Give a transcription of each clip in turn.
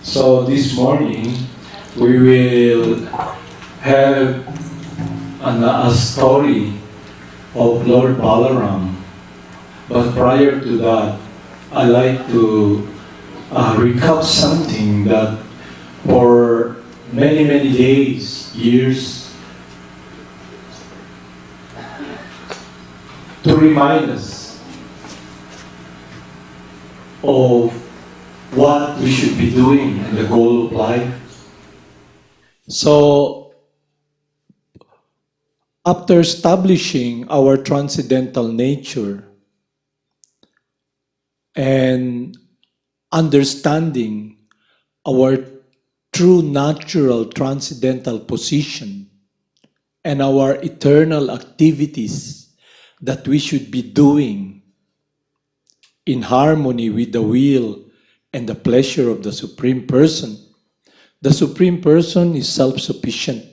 So this morning we will have a story of Lord Balaram. But prior to that, I'd like to recap something that for many, many days, years, to remind us of what we should be doing and the goal of life. So, after establishing our transcendental nature and understanding our true natural transcendental position and our eternal activities that we should be doing in harmony with the will and the pleasure of the Supreme Person. The Supreme Person is self-sufficient,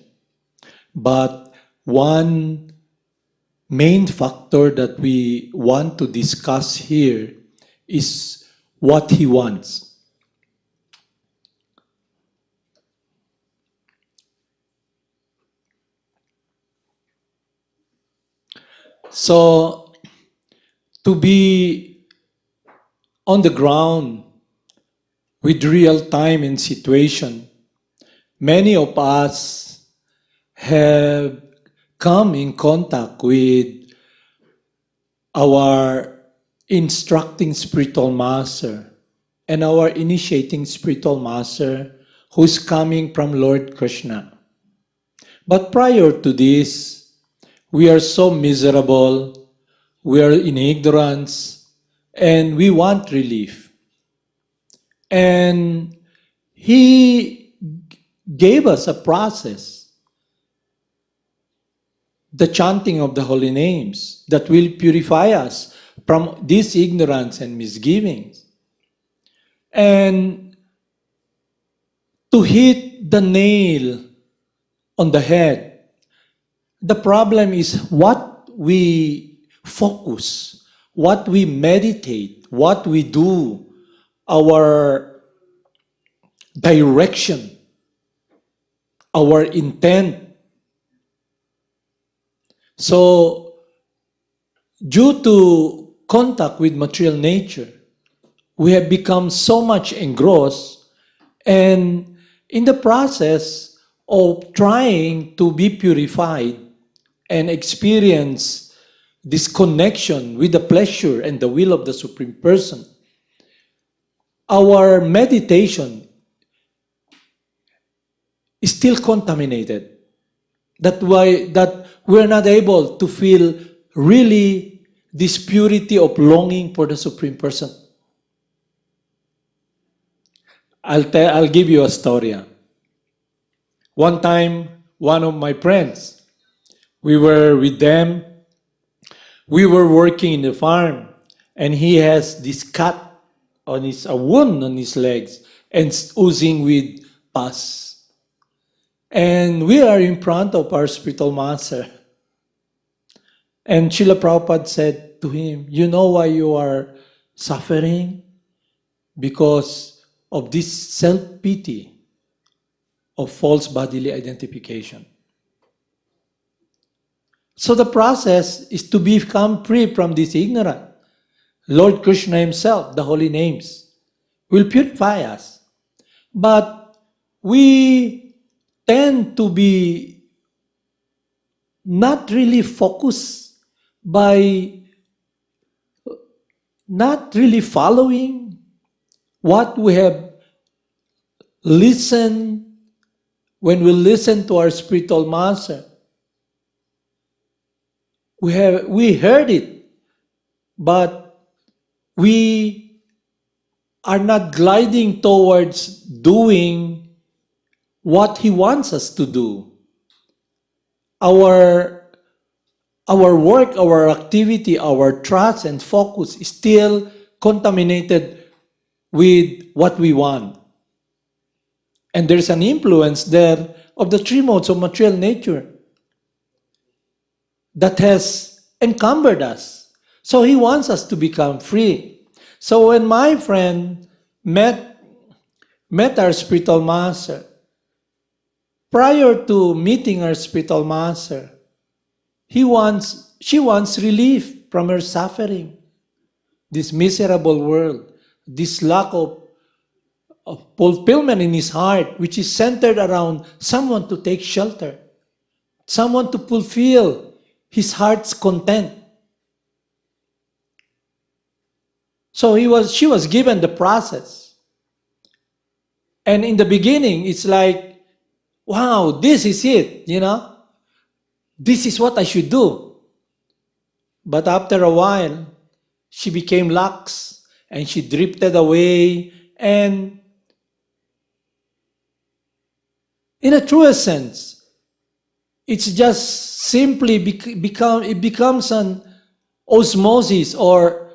but one main factor that we want to discuss here is what he wants. So, to be on the ground with real time and situation, many of us have come in contact with our instructing spiritual master and our initiating spiritual master who is coming from Lord Krishna. But prior to this, we are so miserable, we are in ignorance, and we want relief. And he gave us a process, the chanting of the holy names, that will purify us from this ignorance and misgivings. And to hit the nail on the head, the problem is what we focus, what we meditate, what we do, our direction, our intent. So, due to contact with material nature, we have become so much engrossed, and in the process of trying to be purified and experience this connection with the pleasure and the will of the Supreme Person, our meditation is still contaminated. That's why that we're not able to feel really this purity of longing for the Supreme Person. I'll give you a story. One time, one of my friends, we were with them, we were working in the farm, and he has this cut on a wound on his legs, and oozing with pus. And we are in front of our spiritual master. And Srila Prabhupada said to him, you know why you are suffering? Because of this self-pity of false bodily identification. So the process is to become free from this ignorance. Lord Krishna himself, the holy names, will purify us. But we tend to be not really focused by not really following what we have listened when we listen to our spiritual master. We heard it, but we are not gliding towards doing what he wants us to do. Our work, our activity, our trust and focus is still contaminated with what we want. And there's an influence there of the three modes of material nature that has encumbered us. So he wants us to become free. So when my friend met our spiritual master, prior to meeting our spiritual master, she wants relief from her suffering, this miserable world, this lack of of fulfillment in his heart, which is centered around someone to take shelter, someone to fulfill his heart's content. So she was given the process. And in the beginning, it's like, wow, this is it, This is what I should do. But after a while, she became lax and she drifted away. And in a truest sense, it's just simply it becomes an osmosis, or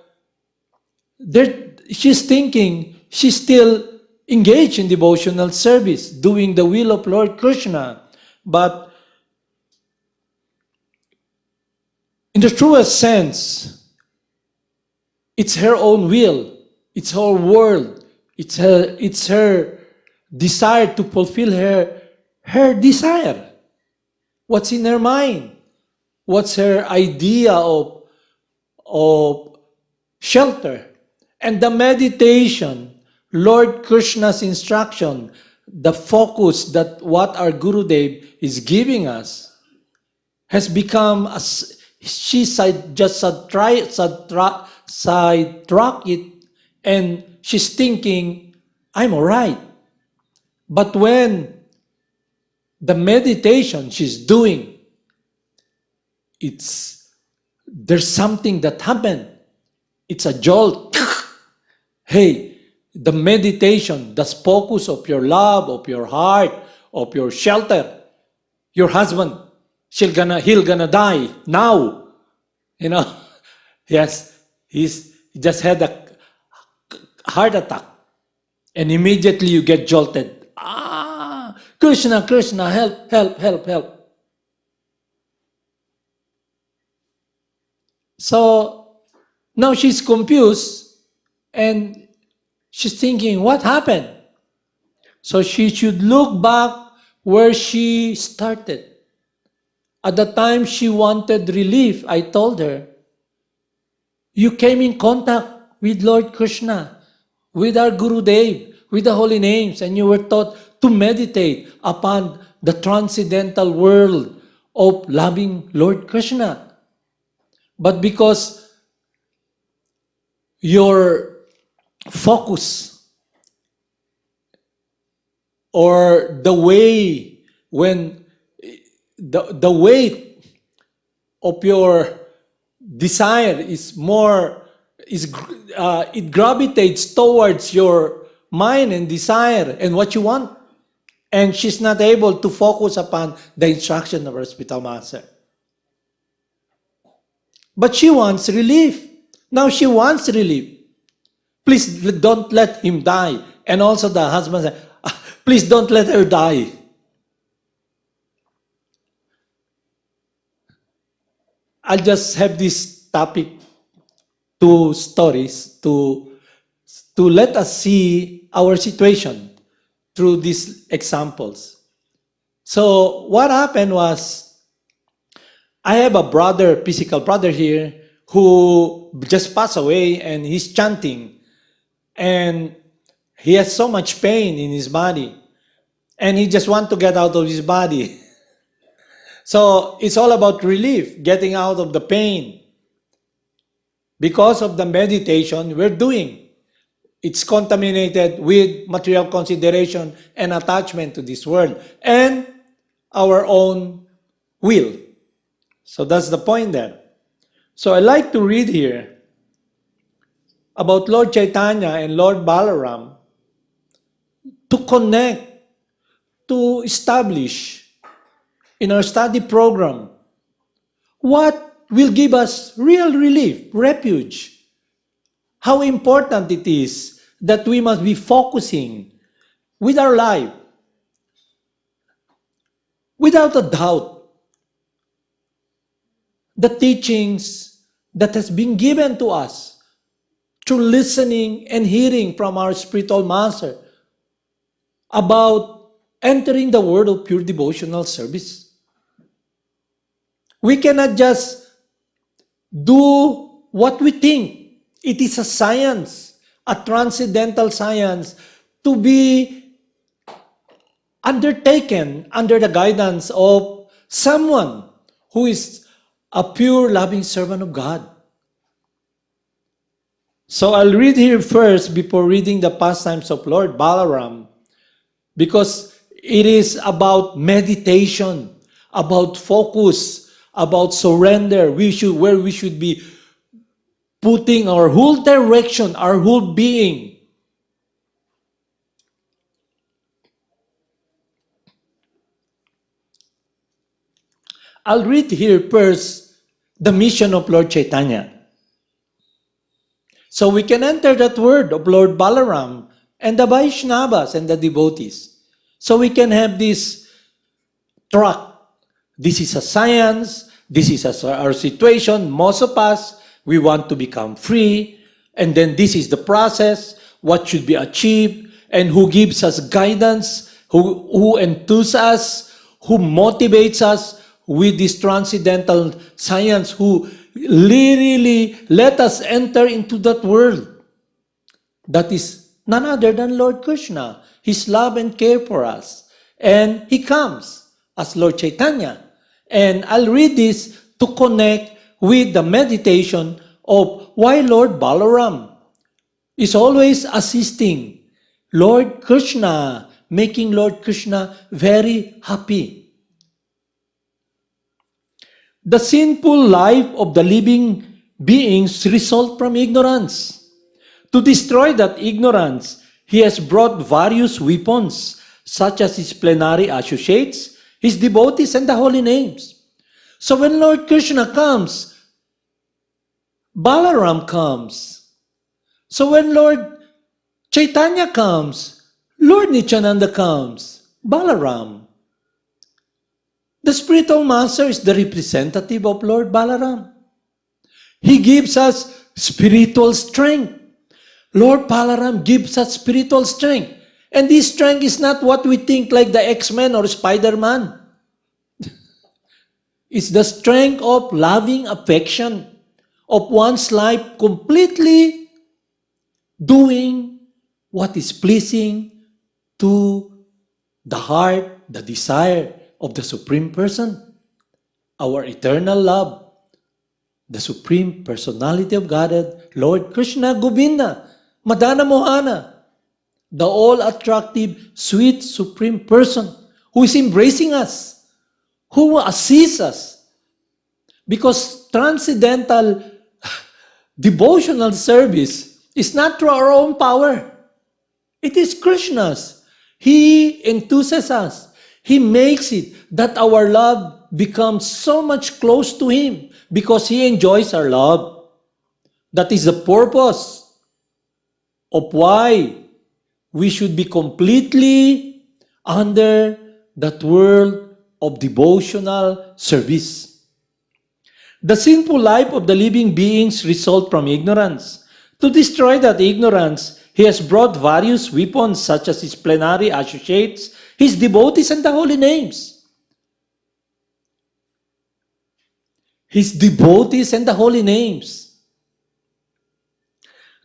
she's thinking she's still engaged in devotional service, doing the will of Lord Krishna. But in the truest sense, it's her own will, it's her world, it's her desire to fulfill her desire. What's in her mind? What's her idea of shelter? And the meditation, Lord Krishna's instruction, the focus that what our Gurudev is giving us has become, she just sidetrack it, and she's thinking, I'm all right. But when the meditation she's doing, there's something that happened. It's a jolt. Hey, the meditation, the focus of your love, of your heart, of your shelter, your husband, he'll gonna die now. Yes, he just had a heart attack. And immediately you get jolted. Krishna, Krishna, help, help, help, help. So now she's confused and she's thinking, what happened? So she should look back where she started. At the time she wanted relief, I told her, you came in contact with Lord Krishna, with our Gurudev, with the holy names, and you were taught to meditate upon the transcendental world of loving Lord Krishna. But because your focus or the way when the weight of your desire is more it gravitates towards your mind and desire and what you want, and she's not able to focus upon the instruction of her spiritual master. But she wants relief. Now she wants relief. Please don't let him die. And also the husband said, please don't let her die. I'll just have this topic, two stories to let us see our situation through these examples. So what happened was, I have a brother, physical brother here, who just passed away, and he's chanting. And he has so much pain in his body. And he just wants to get out of his body. So it's all about relief, getting out of the pain. Because of the meditation we're doing. It's contaminated with material consideration and attachment to this world. And our own will. So that's the point there. So I like to read here about Lord Chaitanya and Lord Balaram to connect, to establish in our study program what will give us real relief, refuge. How important it is that we must be focusing with our life. Without a doubt, the teachings that has been given to us through listening and hearing from our spiritual master about entering the world of pure devotional service. We cannot just do what we think. It is a science, a transcendental science to be undertaken under the guidance of someone who is a pure, loving servant of God. So I'll read here first before reading the pastimes of Lord Balaram, because it is about meditation, about focus, about surrender. Where we should be putting our whole direction, our whole being. I'll read here first the mission of Lord Chaitanya. So we can enter that word of Lord Balaram and the Vaishnavas and the devotees. So we can have this track. This is a science. This is our situation. Most of us, we want to become free. And then this is the process, what should be achieved, and who gives us guidance, who enthuses us, who motivates us with this transcendental science, who literally let us enter into that world. That is none other than Lord Krishna, His love and care for us. And He comes as Lord Chaitanya. And I'll read this to connect with the meditation of why Lord Balaram is always assisting Lord Krishna, making Lord Krishna very happy. The sinful life of the living beings result from ignorance. To destroy that ignorance, He has brought various weapons, such as His plenary associates, His devotees, and the holy names. So when Lord Krishna comes, Balaram comes. So when Lord Chaitanya comes, Lord Nityananda comes, Balaram. The spiritual master is the representative of Lord Balaram. He gives us spiritual strength. Lord Balaram gives us spiritual strength. And this strength is not what we think like the X-Men or Spider-Man. It's the strength of loving affection, of one's life completely doing what is pleasing to the heart, the desire of the Supreme Person, our eternal love, the Supreme Personality of Godhead, Lord Krishna Govinda, Madana Mohana, the all-attractive, sweet Supreme Person who is embracing us, who will assist us. Because transcendental devotional service is not through our own power. It is Krishna's. He enthuses us. He makes it that our love becomes so much close to Him because He enjoys our love. That is the purpose of why we should be completely under that world of devotional service. The sinful life of the living beings result from ignorance. To destroy that ignorance, He has brought various weapons such as His plenary associates, His devotees, and the holy names. His devotees and the holy names.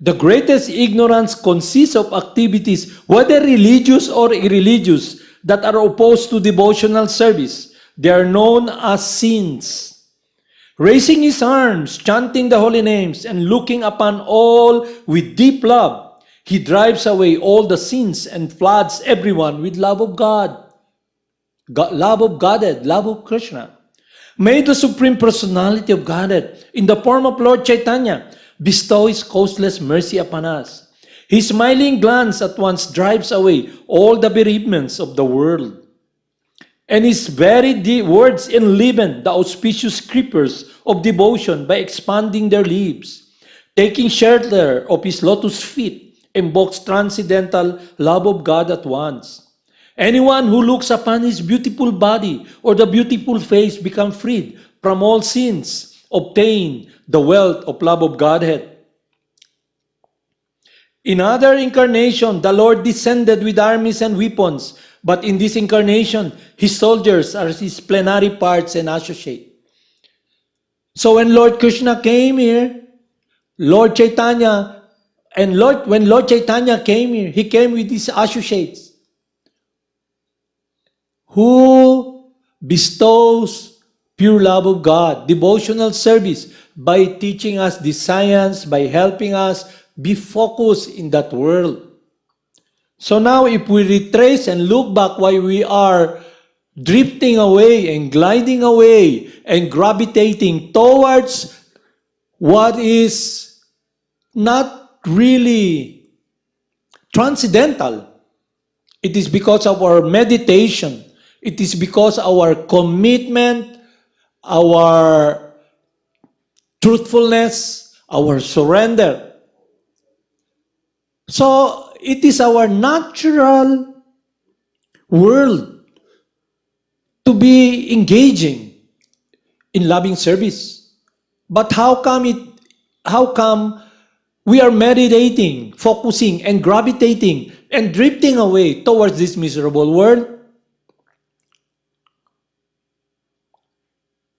The greatest ignorance consists of activities, whether religious or irreligious, that are opposed to devotional service. They are known as sins. Raising his arms, chanting the holy names, and looking upon all with deep love, he drives away all the sins and floods everyone with love of God. Love of Godhead, love of Krishna. May the Supreme Personality of Godhead, in the form of Lord Chaitanya, bestow His causeless mercy upon us. His smiling glance at once drives away all the bereavements of the world. And His very words enliven the auspicious creepers of devotion by expanding their leaves. Taking shelter of His lotus feet invokes transcendental love of God at once. Anyone who looks upon His beautiful body or the beautiful face becomes freed from all sins, obtain the wealth of love of Godhead. In other incarnation, the Lord descended with armies and weapons, but in this incarnation, His soldiers are His plenary parts and associates. So when Lord Krishna came here, Lord Chaitanya And when Lord Chaitanya came here, he came with his associates who bestows pure love of God, devotional service, by teaching us the science, by helping us be focused in that world. So now if we retrace and look back why we are drifting away and gliding away and gravitating towards what is not really transcendental, it is because of our meditation. It is because our commitment, our truthfulness, our surrender. So it is our natural world to be engaging in loving service. But how come we are meditating, focusing, and gravitating and drifting away towards this miserable world?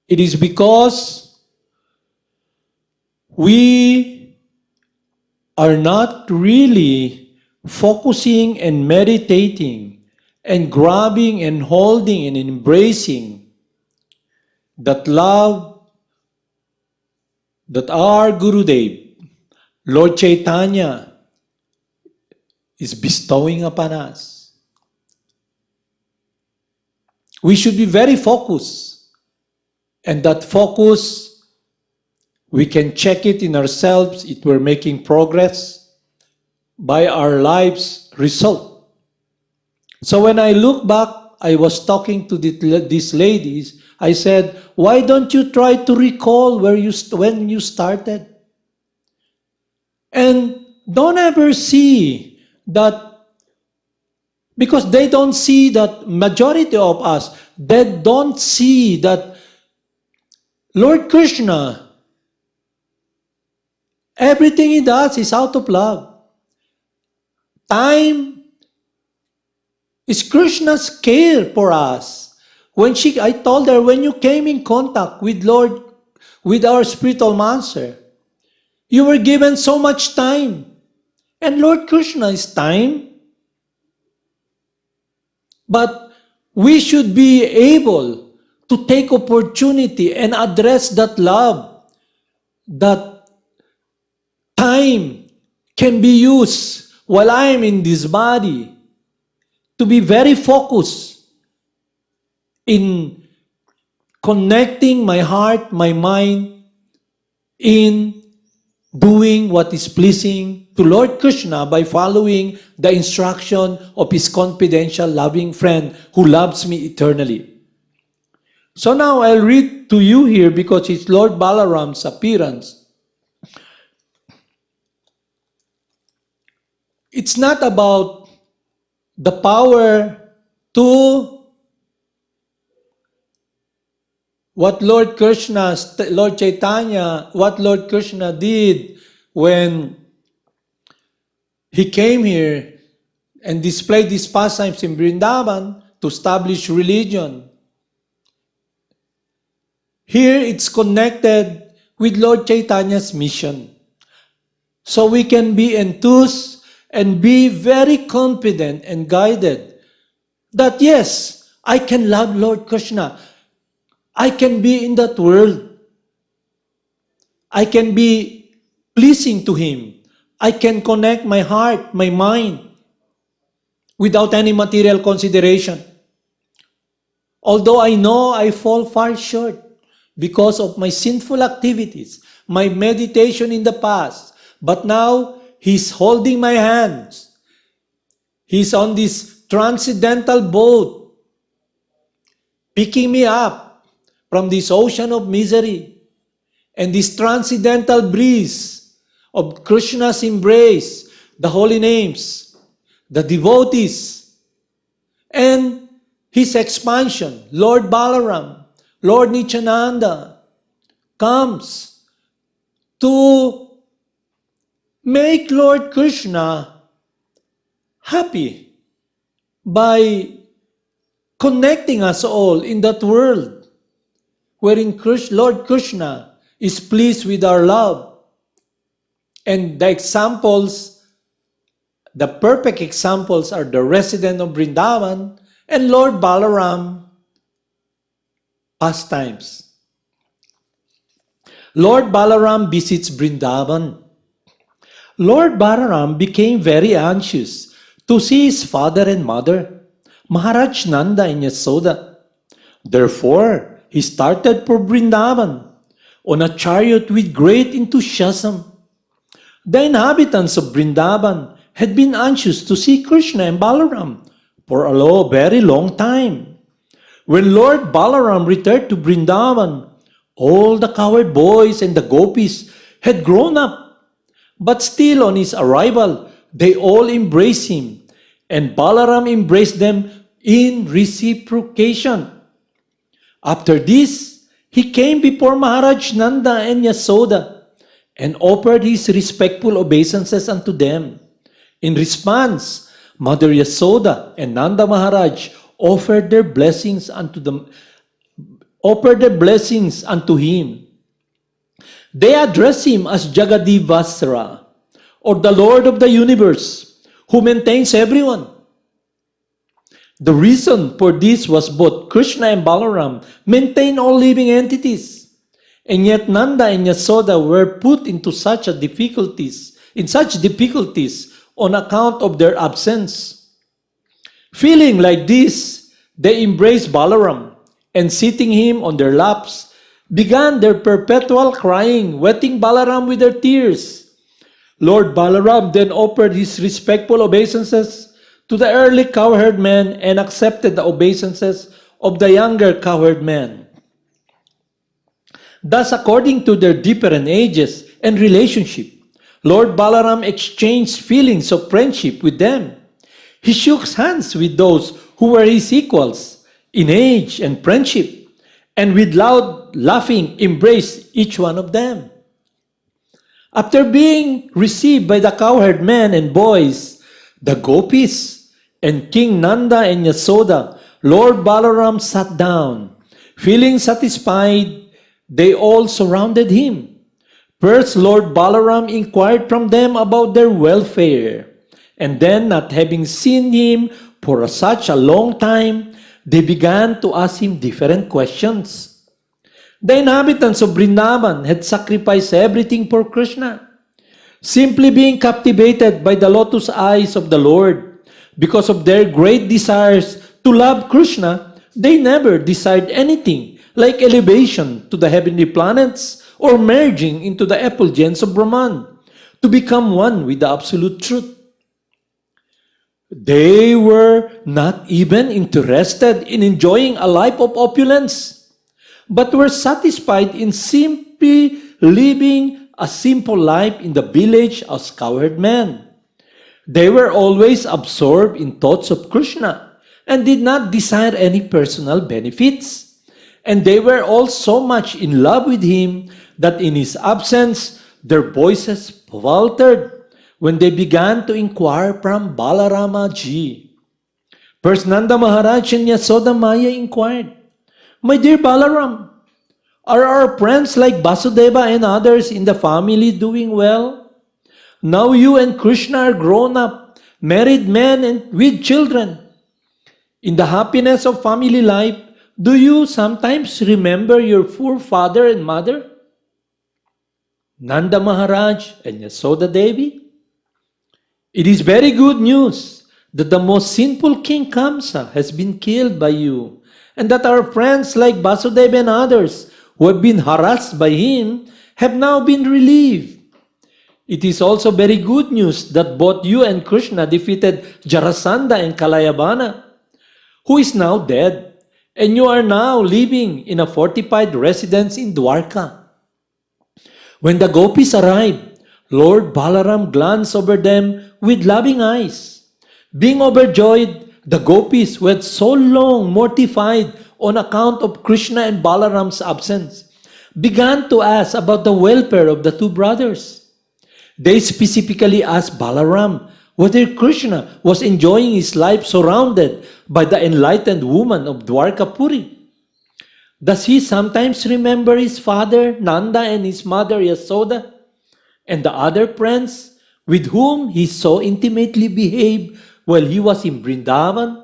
It is because we are not really focusing and meditating and grabbing and holding and embracing that love that our Gurudev, Lord Chaitanya, is bestowing upon us. We should be very focused, and that focus, we can check it in ourselves if we're making progress by our life's result. So when I look back, I was talking to these ladies. I said, why don't you try to recall when you started? And don't ever see that, because they don't see that, majority of us, they don't see that Lord Krishna, everything he does is out of love. Time is Krishna's care for us. I told her, when you came in contact with Lord, with our spiritual master, you were given so much time. And Lord Krishna is time. But we should be able to take opportunity and address that love, that time can be used while I am in this body to be very focused in connecting my heart, my mind, in doing what is pleasing to Lord Krishna by following the instruction of his confidential, loving friend who loves me eternally. So now I'll read to you here, because it's Lord Balaram's appearance. It's not about the power to what Lord Chaitanya, what Lord Krishna did when he came here and displayed these pastimes in Vrindavan to establish religion. Here it's connected with Lord Chaitanya's mission. So we can be enthused and be very confident and guided that yes, I can love Lord Krishna. I can be in that world. I can be pleasing to Him. I can connect my heart, my mind, without any material consideration. Although I know I fall far short because of my sinful activities, my meditation in the past, but now He's holding my hands. He's on this transcendental boat, picking me up from this ocean of misery and this transcendental breeze of Krishna's embrace, the holy names, the devotees, and his expansion. Lord Balaram, Lord Nityananda comes to make Lord Krishna happy by connecting us all in that world wherein Lord Krishna is pleased with our love. And the examples, the perfect examples are the resident of Vrindavan and Lord Balaram pastimes. Lord Balaram visits Vrindavan. Lord Balaram became very anxious to see his father and mother, Maharaj Nanda and Yasoda. Therefore, he started for Vrindavan on a chariot with great enthusiasm. The inhabitants of Vrindavan had been anxious to see Krishna and Balaram for a very long time. When Lord Balaram returned to Vrindavan, all the cowherd boys and the gopis had grown up. But still on his arrival, they all embraced him, and Balaram embraced them in reciprocation. After this, he came before Maharaj Nanda and Yasoda and offered his respectful obeisances unto them. In response, Mother Yasoda and Nanda Maharaj offered their blessings unto him. They address him as Jagadivasra, or the Lord of the universe, who maintains everyone. The reason for this was both Krishna and Balaram maintain all living entities, and yet Nanda and Yasoda were put into such difficulties on account of their absence. Feeling like this, they embraced Balaram, and seating him on their laps, began their perpetual crying, wetting Balaram with their tears. Lord Balaram then offered his respectful obeisances to the early cowherd men and accepted the obeisances of the younger cowherd men. Thus, according to their different ages and relationship, Lord Balaram exchanged feelings of friendship with them. He shook hands with those who were his equals in age and friendship, and with loud laughing embraced each one of them. After being received by the cowherd men and boys, the gopis, and King Nanda and Yasoda, Lord Balaram sat down. Feeling satisfied, they all surrounded him. First, Lord Balaram inquired from them about their welfare, and then, not having seen him for such a long time, they began to ask him different questions. The inhabitants of Vrindavan had sacrificed everything for Krishna, simply being captivated by the lotus eyes of the Lord. Because of their great desires to love Krishna, they never desired anything like elevation to the heavenly planets or merging into the effulgence of Brahman to become one with the absolute truth. They were not even interested in enjoying a life of opulence, but were satisfied in simply living a simple life in the village as cowherd men. They were always absorbed in thoughts of Krishna and did not desire any personal benefits. And they were all so much in love with him that in his absence, their voices faltered when they began to inquire from Balarama Ji. First, Nanda Maharaj and Yasoda Maya inquired, "My dear Balaram, are our friends like Vasudeva and others in the family doing well? Now you and Krishna are grown up, married men and with children. In the happiness of family life, do you sometimes remember your poor father and mother?" Nanda Maharaj and Yasoda Devi, "It is very good news that the most sinful King Kamsa has been killed by you, and that our friends like Vasudeva and others who have been harassed by him have now been relieved. It is also very good news that both you and Krishna defeated Jarasandha and Kalayabana, who is now dead, and you are now living in a fortified residence in Dwarka." When the gopis arrived, Lord Balaram glanced over them with loving eyes. Being overjoyed, the gopis, who had so long mortified on account of Krishna and Balaram's absence, began to ask about the welfare of the two brothers. They specifically asked Balaram whether Krishna was enjoying his life surrounded by the enlightened woman of Dwarkapuri. Does he sometimes remember his father Nanda and his mother Yasoda? and the other friends with whom he so intimately behaved while he was in Vrindavan?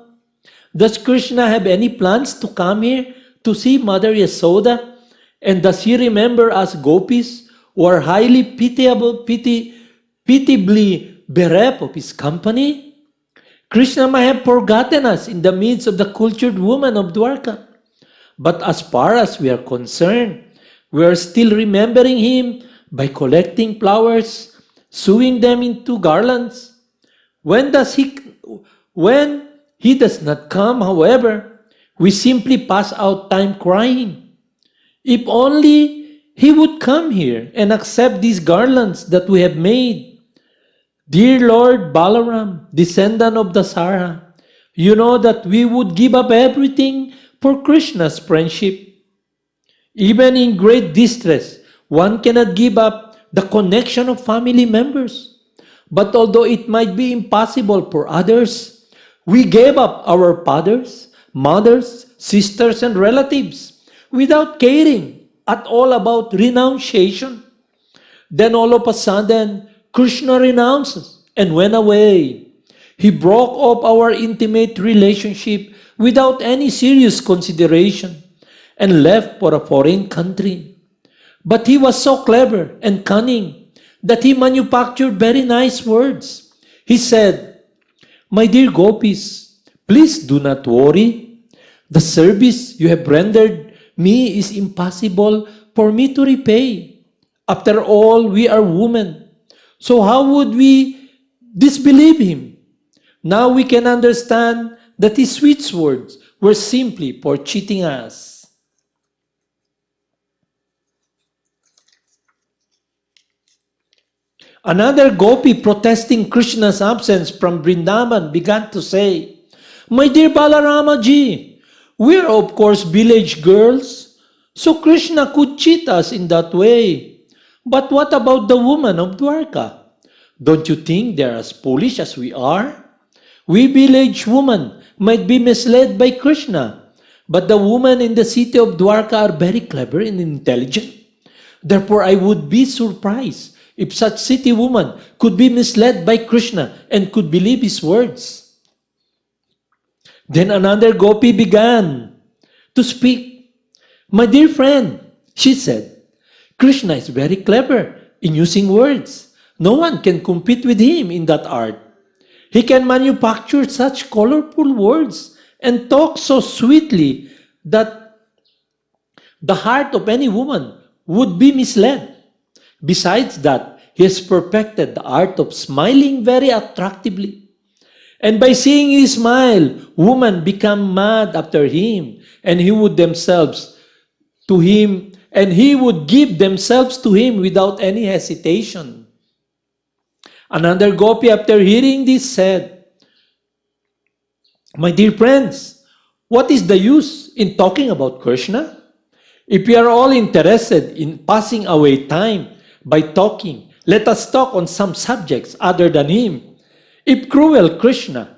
Does Krishna have any plans to come here to see Mother Yasoda? And does he remember us gopis who are highly pitiably bereft of his company? Krishna may have forgotten us in the midst of the cultured women of Dwarka. But as far as we are concerned, we are still remembering him by collecting flowers, sewing them into garlands. When he does not come, however, we simply pass out time crying. If only he would come here and accept these garlands that we have made. Dear Lord Balaram, descendant of Dasara, you know that we would give up everything for Krishna's friendship. Even in great distress, one cannot give up the connection of family members. But although it might be impossible for others, we gave up our fathers, mothers, sisters, and relatives without caring at all about renunciation. Then all of a sudden, Krishna renounces and went away. He broke off our intimate relationship without any serious consideration and left for a foreign country. But he was so clever and cunning that he manufactured very nice words. He said, "My dear gopis, please do not worry. The service you have rendered me is impossible for me to repay. After all, we are women. So how would we disbelieve him? Now we can understand that his sweet words were simply for cheating us." Another gopi protesting Krishna's absence from Vrindavan began to say, "My dear Balarama ji, we're of course village girls, so Krishna could cheat us in that way. But what about the women of Dwarka? Don't you think they're as foolish as we are? We village women might be misled by Krishna, but the women in the city of Dwarka are very clever and intelligent. Therefore, I would be surprised if such city woman could be misled by Krishna and could believe his words." Then another gopi began to speak. "My dear friend," she said, "Krishna is very clever in using words. No one can compete with him in that art. He can manufacture such colorful words and talk so sweetly that the heart of any woman would be misled. Besides that, he has perfected the art of smiling very attractively. And by seeing his smile, women become mad after him, and he would give themselves to him without any hesitation." Another gopi, after hearing this, said, "My dear friends, what is the use in talking about Krishna? If we are all interested in passing away time by talking, let us talk on some subjects other than him. If cruel Krishna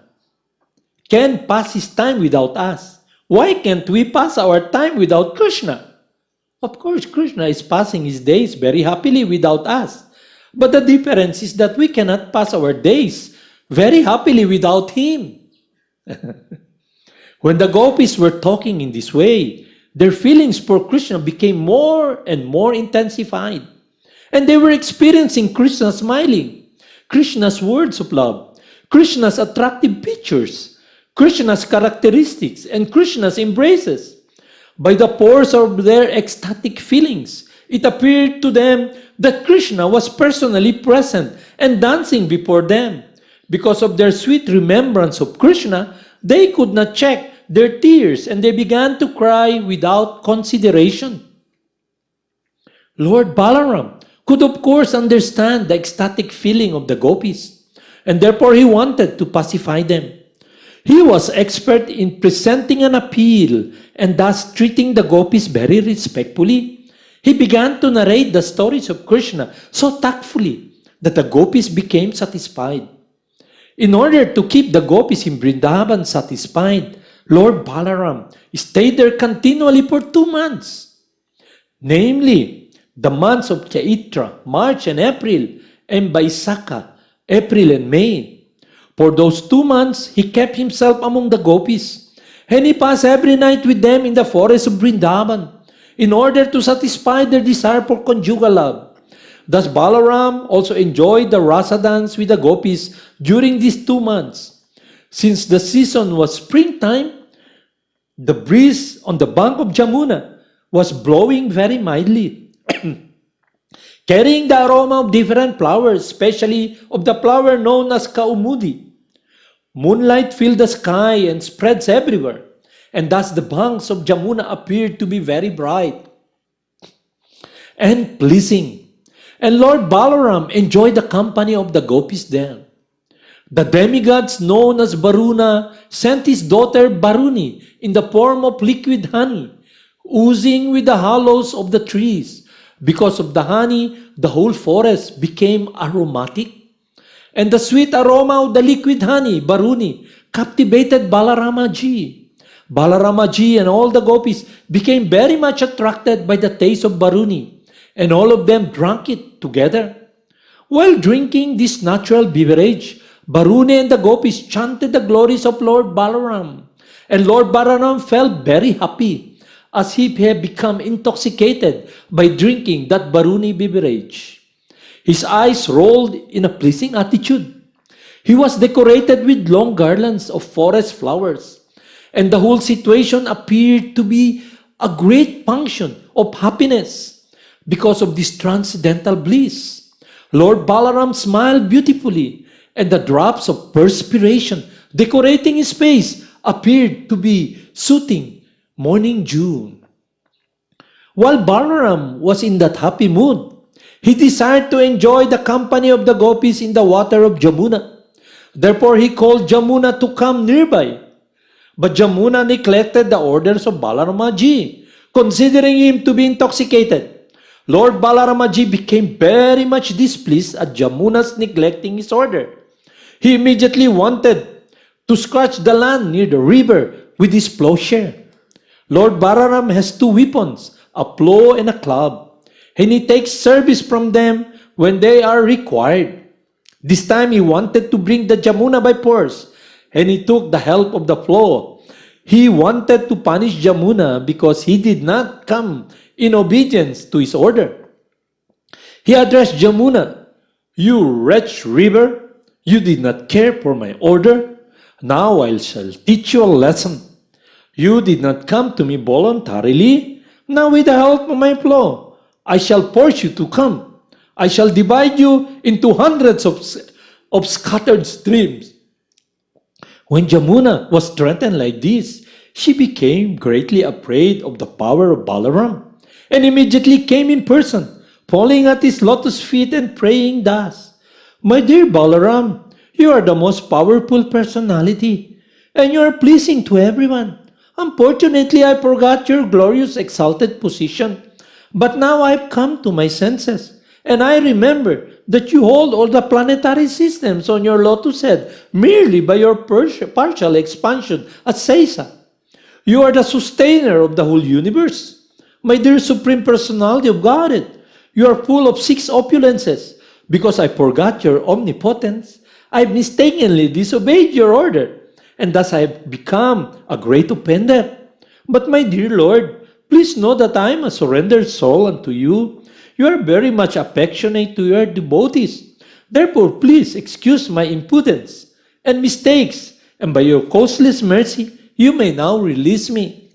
can pass his time without us, why can't we pass our time without Krishna? Of course, Krishna is passing his days very happily without us. But the difference is that we cannot pass our days very happily without him." When the gopis were talking in this way, their feelings for Krishna became more and more intensified. And they were experiencing Krishna's smiling, Krishna's words of love, Krishna's attractive pictures, Krishna's characteristics, and Krishna's embraces. By the force of their ecstatic feelings, it appeared to them that Krishna was personally present and dancing before them. Because of their sweet remembrance of Krishna, they could not check their tears and they began to cry without consideration. Lord Balaram could of course understand the ecstatic feeling of the gopis, and therefore he wanted to pacify them. He was expert in presenting an appeal and thus treating the gopis very respectfully. He began to narrate the stories of Krishna so tactfully that the gopis became satisfied. In order to keep the gopis in Vrindavan satisfied, Lord Balaram stayed there continually for 2 months. Namely, the months of Chaitra, March and April, and Baisakha, April and May. For those 2 months, he kept himself among the gopis, and he passed every night with them in the forest of Vrindavan, in order to satisfy their desire for conjugal love. Thus Balaram also enjoyed the rasa dance with the gopis during these 2 months. Since the season was springtime, the breeze on the bank of Jamuna was blowing very mildly, carrying the aroma of different flowers, especially of the flower known as kaumudi. Moonlight filled the sky and spreads everywhere, and thus the banks of Jamuna appeared to be very bright and pleasing. And Lord Balaram enjoyed the company of the gopis there. The demigods known as Varuna sent his daughter Baruni in the form of liquid honey, oozing with the hollows of the trees. Because of the honey, the whole forest became aromatic. And the sweet aroma of the liquid honey, Baruni, captivated Balaramaji. Balaramaji and all the gopis became very much attracted by the taste of Baruni, and all of them drank it together. While drinking this natural beverage, Baruni and the gopis chanted the glories of Lord Balaram, and Lord Balaram felt very happy, as if he had become intoxicated by drinking that Baruni beverage. His eyes rolled in a pleasing attitude. He was decorated with long garlands of forest flowers, and the whole situation appeared to be a great function of happiness because of this transcendental bliss. Lord Balaram smiled beautifully, and the drops of perspiration decorating his face appeared to be soothing morning dew. While Balaram was in that happy mood, he desired to enjoy the company of the gopis in the water of Jamuna. Therefore, he called Jamuna to come nearby. But Jamuna neglected the orders of Balaramaji, considering him to be intoxicated. Lord Balaramaji became very much displeased at Jamuna's neglecting his order. He immediately wanted to scratch the land near the river with his plowshare. Lord Balaram has 2 weapons, a plow and a club, and he takes service from them when they are required. This time he wanted to bring the Jamuna by force, and he took the help of the plow. He wanted to punish Jamuna because he did not come in obedience to his order. He addressed Jamuna, "You wretched river, you did not care for my order. Now I shall teach you a lesson. You did not come to me voluntarily. Now with the help of my plow, I shall force you to come. I shall divide you into hundreds of scattered streams." When Jamuna was threatened like this, she became greatly afraid of the power of Balaram, and immediately came in person, falling at his lotus feet and praying thus, "My dear Balaram, you are the most powerful personality, and you are pleasing to everyone. Unfortunately, I forgot your glorious exalted position, but now I have come to my senses, and I remember that you hold all the planetary systems on your lotus head merely by your partial expansion as Sesa. You are the sustainer of the whole universe. My dear Supreme Personality of Godhead, you are full of 6 opulences. Because I forgot your omnipotence, I mistakenly disobeyed your order, and thus I have become a great offender. But my dear Lord, please know that I am a surrendered soul unto you. You are very much affectionate to your devotees. Therefore, please excuse my impudence and mistakes, and by your causeless mercy, you may now release me."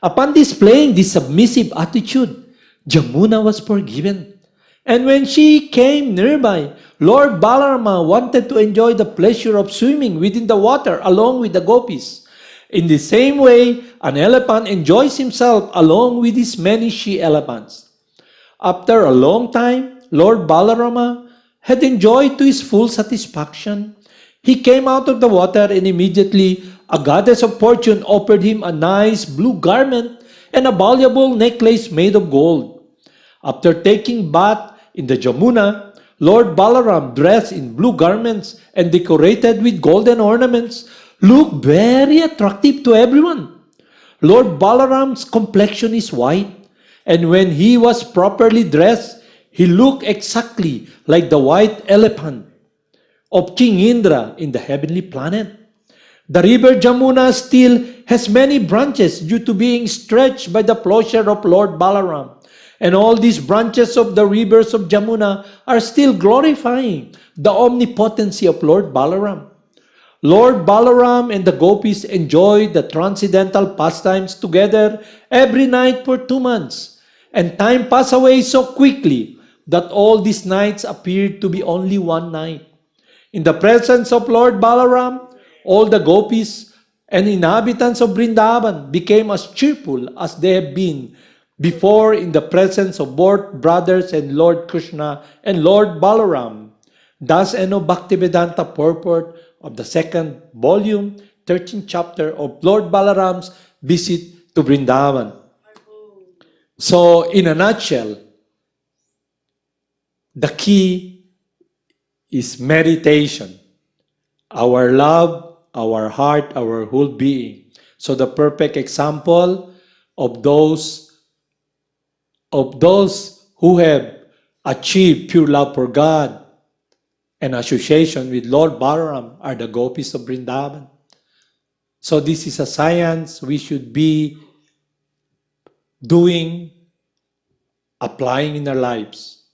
Upon displaying this submissive attitude, Jamuna was forgiven. And when she came nearby, Lord Balarama wanted to enjoy the pleasure of swimming within the water along with the gopis. In the same way, an elephant enjoys himself along with his many she-elephants. After a long time, Lord Balarama had enjoyed to his full satisfaction. He came out of the water, and immediately a goddess of fortune offered him a nice blue garment and a valuable necklace made of gold. After taking bath in the Jamuna, Lord Balaram, dressed in blue garments and decorated with golden ornaments, looked very attractive to everyone. Lord Balaram's complexion is white, And when he was properly dressed, he looked exactly like the white elephant of King Indra in the heavenly planet. The river Jamuna still has many branches due to being stretched by the plowshare of Lord Balaram. And all these branches of the rivers of Jamuna are still glorifying the omnipotency of Lord Balaram. Lord Balaram and the gopis enjoyed the transcendental pastimes together every night for 2 months. And time passed away so quickly that all these nights appeared to be only one night. In the presence of Lord Balaram, all the gopis and inhabitants of Vrindavan became as cheerful as they have been before in the presence of both brothers and Lord Krishna and Lord Balaram. Thus end of Bhaktivedanta purport of the second volume, 13th chapter of Lord Balaram's visit to Vrindavan. So, in a nutshell, the key is meditation. Our love, our heart, our whole being. So the perfect example of those who have achieved pure love for God and association with Lord Balaram are the gopis of Vrindavan. So this is a science we should be doing, applying in our lives.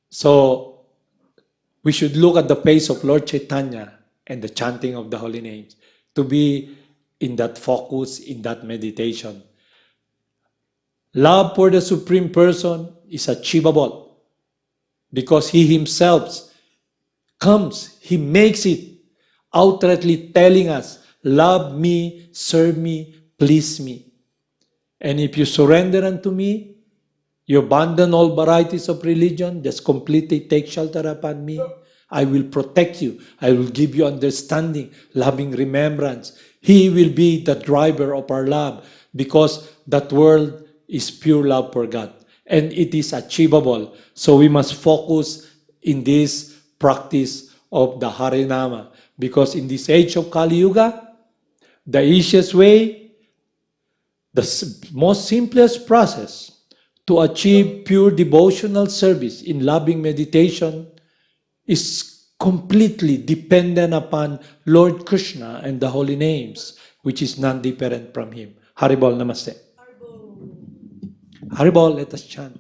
So we should look at the face of Lord Chaitanya and the chanting of the holy names to be in that focus, in that meditation. Love for the Supreme Person is achievable because He Himself comes, He makes it outrightly telling us, love me, serve me, please me. And if you surrender unto me, you abandon all varieties of religion, just completely take shelter upon me, I will protect you. I will give you understanding, loving remembrance. He will be the driver of our love because that world is pure love for God. And it is achievable. So we must focus in this practice of the Harinama. Because in this age of Kali Yuga, the easiest way, the most simplest process to achieve pure devotional service in loving meditation is completely dependent upon Lord Krishna and the holy names, which is non-different from Him. Haribol Namaste. Haribol, let us chant.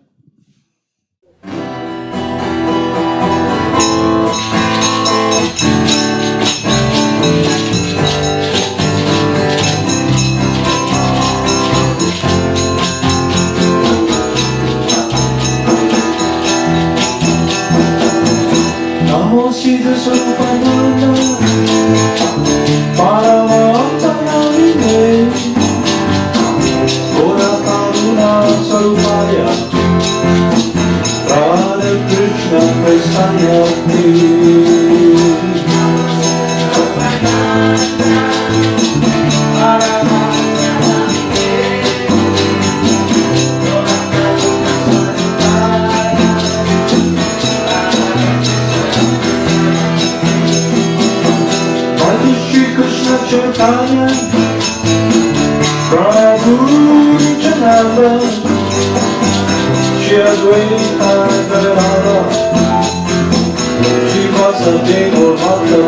Namo Siddhaswarupananda, Paramahamsa Namine, Gora Karuna Sarupaya, Radha Krishna Prestanya Chaitanya, Prabhu Nityananda, Shri Advaita Gadadhara, Shri Vasudeva Bhakta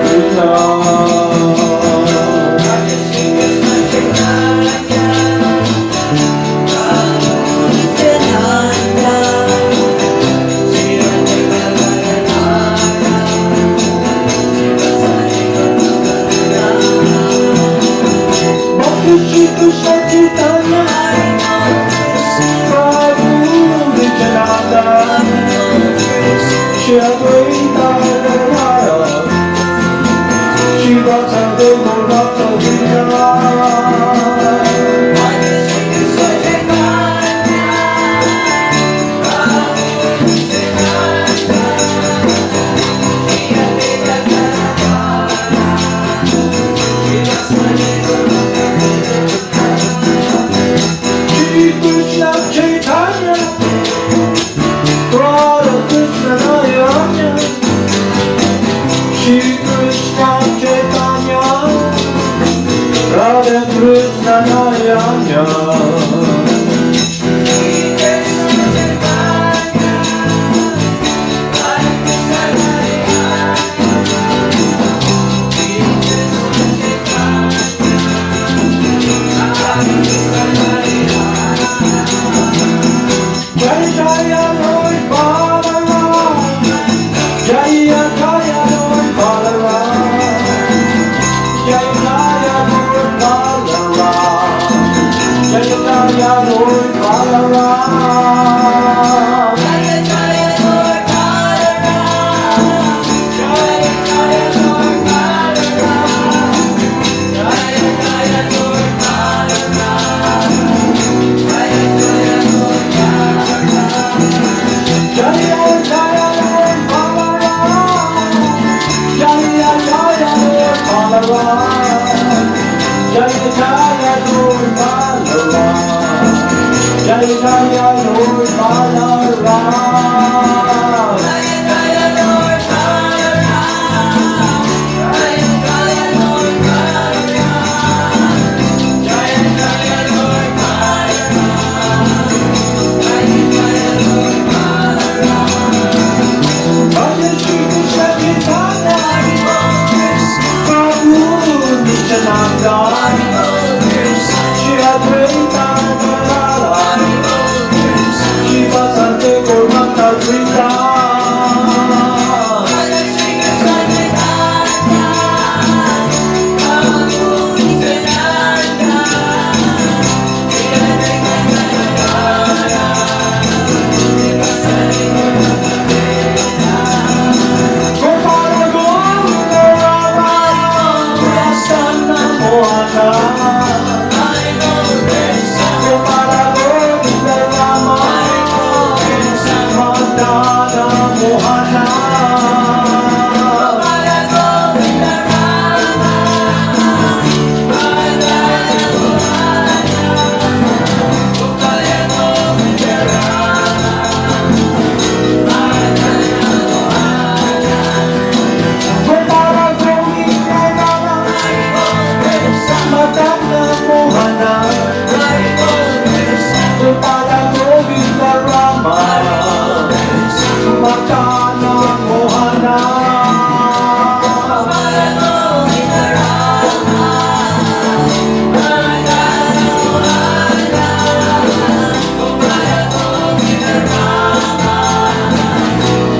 Shri Krishna Chaitanya, Prabhu Nityananda, Shri Advaita Gadadhara, Shri Vasudeva Bhakta Krishna Jaya Jaya Lord Balaram. Jaya Jaya Lord Balaram. Jaya Jaya Lord Balaram. Jaya Jaya Lord Balaram. Jaya Jaya Lord Balaram. Bhajan Shri Krishna Chaitanya, Hari Bol Krishna, Prabhu Nityananda, Hari Bol Krishna, Shri Advaita Gadadhara, Hari Bol Krishna. Shiva Sante Gauranga Vrinda. Jaya Shri Krishna Chaitanya, Prabhu Nityananda, Shri Advaita Gadadhara, Shivasari Gaura-bhakta. Gopala Govinda Rama, Krishna Mohana. Hari Bol Krishna, Gopala Govinda Rama, Hari Bol Krishna, Madana Mohana. Gopala Govinda Rama, Madana Mohana, Gopala Govinda Rama, Madana Mohana. Gopala Govinda Rama, Hari Bol Krishna, Madana Mohana. Hari Bol Krishna, Gopala Govinda Rama, Hari Bol Krishna, Madana Mohana. Gopala Govinda Rama, Madana Mohana, Gopala Govinda Rama,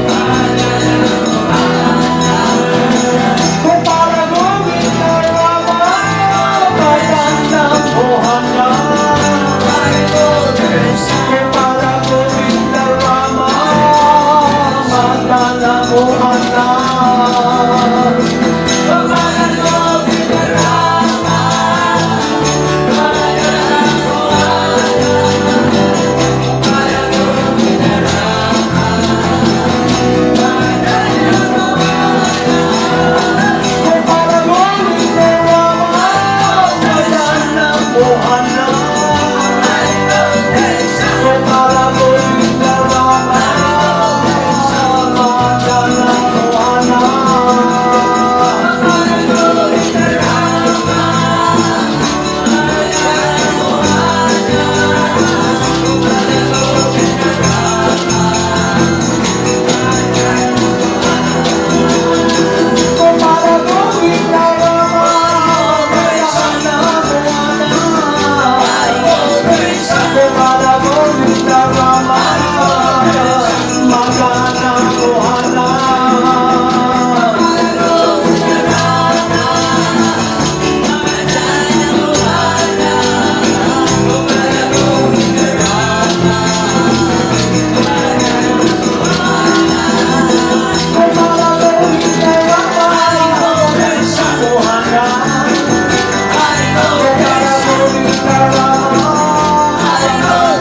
Madana Mohana. Gopala Govinda Rama, Madana Mohana. Hari Bol Krishna, Gopala Govinda Rama, Madana Mohana. Gopala Govinda Rama, Madana Mohana, Gopala Govinda Rama, Madana Mohana. Gopala Govinda Rama, Madana Mohana. Hari Bol Krishna, Gopala Govinda Rama, Madana Mohana. Gopala Govinda Rama, Madana Mohana, Gopala Govinda Rama, Gopala Govinda Rama, Madana Hari Mohana. Bol Krishna, Gopala Govinda Rama, Madana Mohana. Gopala Govinda Rama, Madana Mohana, Gopala Govinda Rama, Madana Mohana. Gopala Govinda Rama, Hari Bol Krishna, Mohana. Hari Bol Gopala Krishna, Govinda Rama, Hari Bol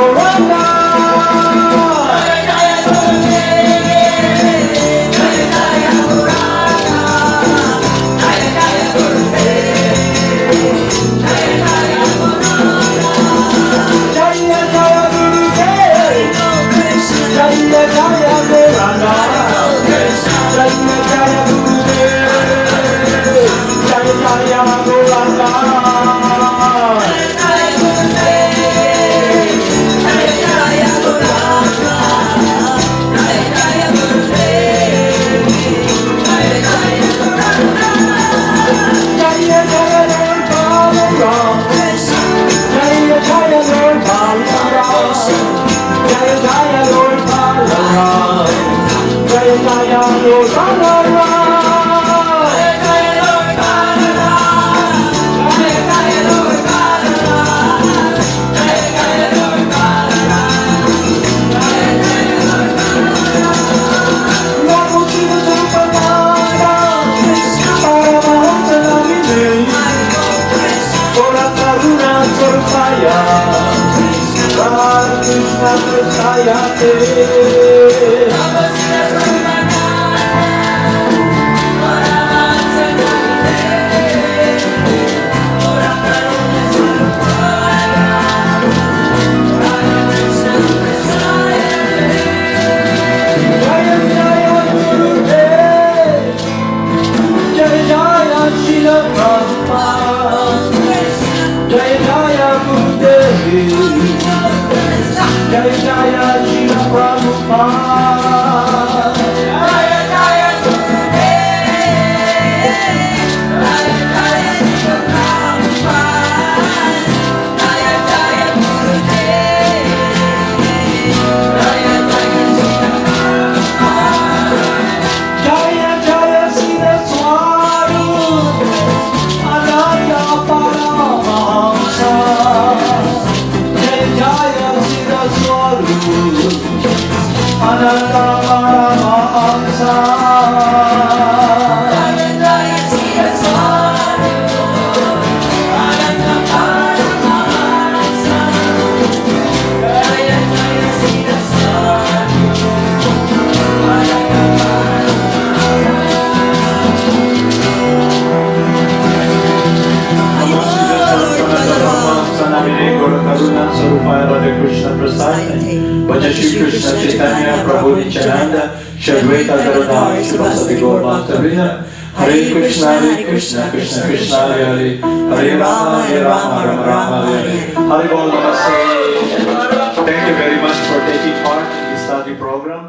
Gauranga. Jaya Jaya Gurudev, Jaya Jaya Gauranga, Jaya Jaya Gurudev, Jaya Jaya Gauranga. Jaya Jaya Lord Bhagavan, Jaya Jaya Lord Bhagavan, Jaya Jaya Lord Bhagavan, Jaya Jaya Lord Bhagavan. Namo Siddhaswarupananda, Paramahamsa namine, Ora karuna sarvaya, Krishna prasayate. Jaya Jaya Gurudev, Jaya Jaya Srila Prabhupada, Jaya Jaya Gurudev, Jaya Jaya Srila Prabhupada. Jaya Jaya Jaya Jaya Siddhaswarupananda Paramahamsa, Jaya Jaya Siddhaswarupananda Paramahamsa. Namo Siddhaswarupananda Paramahamsa namine Gaura Karuna Sarupaya Radha Krishna Prasade. Bhaja Shri Krishna Chaitanya Prabhu Nityananda, Shri Advaita Gadadhar Srivasadi Gaur Bhaktavrinda. Hare Krishna Krishna Krishna Hare Hare, Hare Rama Rama Rama Hare Hare. Hare Bol Namaste. Thank you very much for taking part in this study program.